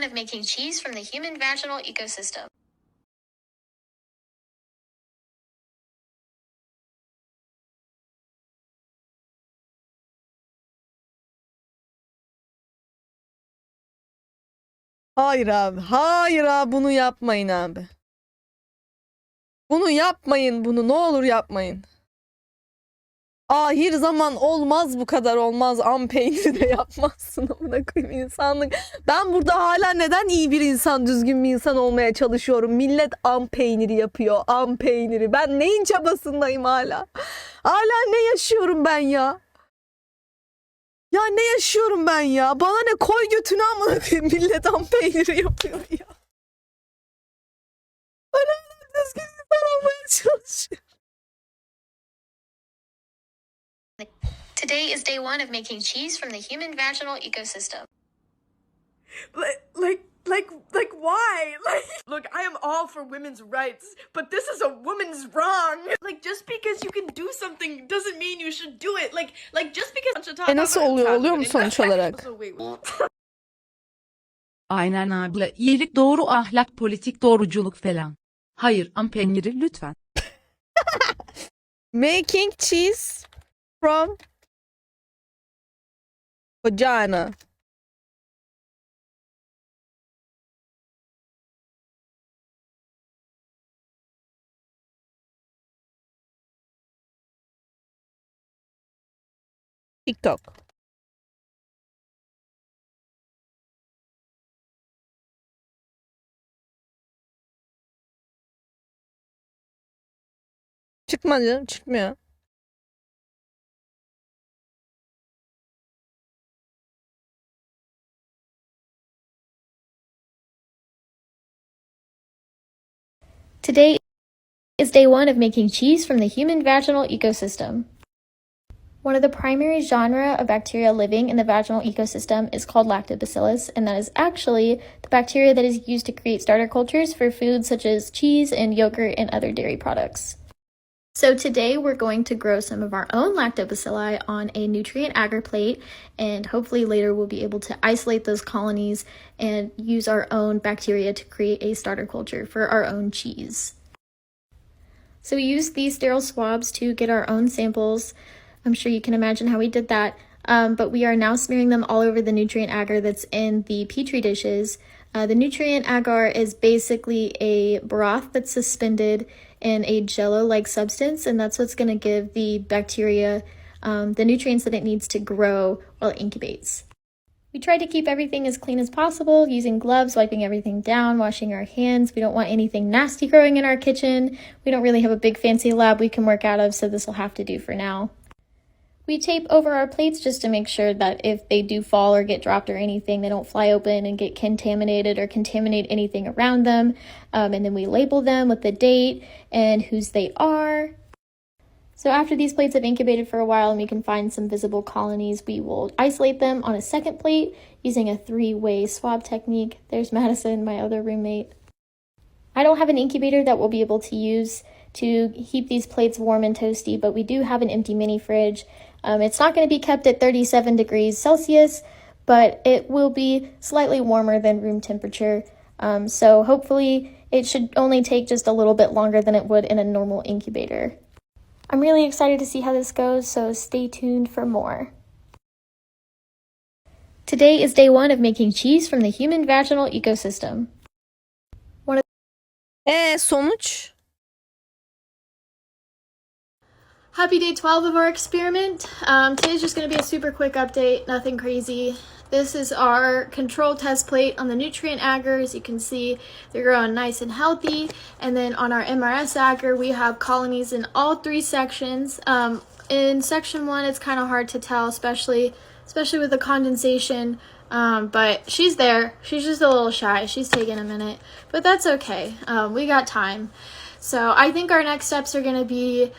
of making cheese from the human vaginal ecosystem. Hayır abi. Hayır abi, bunu yapmayın abi. Bunu yapmayın, bunu ne olur yapmayın. Ahir zaman olmaz, bu kadar olmaz. Am peyniri de yapmazsın amına koyayım insanlık. Ben burada hala neden iyi bir insan, düzgün bir insan olmaya çalışıyorum? Millet am peyniri yapıyor. Am peyniri. Ben neyin çabasındayım hala? Hala ne yaşıyorum ben ya? Ya ne yaşıyorum ben ya? Bana ne, koy götünü amına koyayım. Millet am peyniri yapıyor ya. Ben hala düzgün insan olmaya çalışıyorum. Today is day 1 of making cheese from the human vaginal ecosystem. Like why? Look, I am all for women's rights, but this is a woman's wrong. Like, just because you can do something doesn't mean you should do it. Like just because... Nasıl oluyor? Oluyor mu sonuç olarak? Aynen abla, iyilik, doğru ahlak, politik doğruculuk falan. Hayır, am peyniri lütfen. Making cheese from vagina. TikTok. Çıkmadı canım, çıkmıyor. Today is day 1 of making cheese from the human vaginal ecosystem. One of the primary genera of bacteria living in the vaginal ecosystem is called lactobacillus, and that is actually the bacteria that is used to create starter cultures for foods such as cheese and yogurt and other dairy products. So today we're going to grow some of our own lactobacilli on a nutrient agar plate, and hopefully later we'll be able to isolate those colonies and use our own bacteria to create a starter culture for our own cheese. So we used these sterile swabs to get our own samples. I'm sure you can imagine how we did that, but we are now smearing them all over the nutrient agar that's in the Petri dishes. The nutrient agar is basically a broth that's suspended in a jello-like substance, and that's what's going to give the bacteria the nutrients that it needs to grow while it incubates. We tried to keep everything as clean as possible, using gloves, wiping everything down, washing our hands. We don't want anything nasty growing in our kitchen. We don't really have a big fancy lab we can work out of, so this will have to do for now. We tape over our plates just to make sure that if they do fall or get dropped or anything, they don't fly open and get contaminated or contaminate anything around them. And then we label them with the date and whose they are. So after these plates have incubated for a while and we can find some visible colonies, we will isolate them on a second plate using a 3-way swab technique. There's Madison, my other roommate. I don't have an incubator that we'll be able to use to keep these plates warm and toasty, but we do have an empty mini fridge. It's not going to be kept at 37 degrees Celsius, but it will be slightly warmer than room temperature. So hopefully it should only take just a little bit longer than it would in a normal incubator. I'm really excited to see how this goes, so stay tuned for more. Today is day 1 of making cheese from the human vaginal ecosystem. Sonuç? Happy day 12 of our experiment. Today's just going to be a super quick update, nothing crazy. This is our control test plate on the nutrient agar. As you can see, they're growing nice and healthy. And then on our MRS agar, we have colonies in all 3 sections. In section 1, it's kind of hard to tell, especially with the condensation. But she's there. She's just a little shy. She's taking a minute, but that's okay. We got time. So I think our next steps are going to be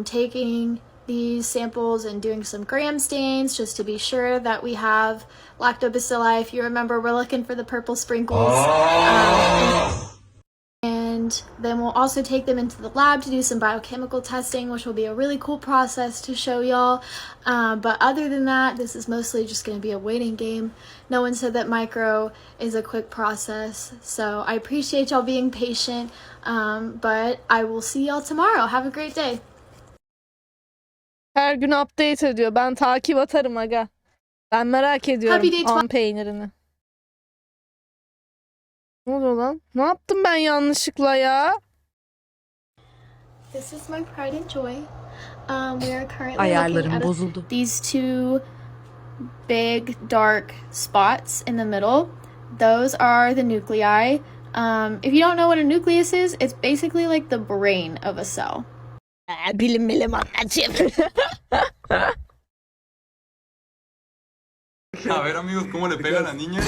taking these samples and doing some gram stains just to be sure that we have lactobacilli. If you remember, we're looking for the purple sprinkles. And and then we'll also take them into the lab to do some biochemical testing, which will be a really cool process to show y'all. But other than that, this is mostly just going to be a waiting game. No one said that micro is a quick process, so I appreciate y'all being patient, but I will see y'all tomorrow. Have a great day. Her gün update ediyor. Ben takip atarım aga. Ben merak ediyorum Happy day am peynirini. Ne oluyor lan? Ne yaptım ben yanlışlıkla ya? This is my pride and joy. We are currently looking Ayarlarım at bozuldu. these two big dark spots in the middle. Those are the nuclei. If you don't know what a nucleus is, it's basically like the brain of a cell. Bilim anlatayım. A ver, amigos, cómo le pega a la niña.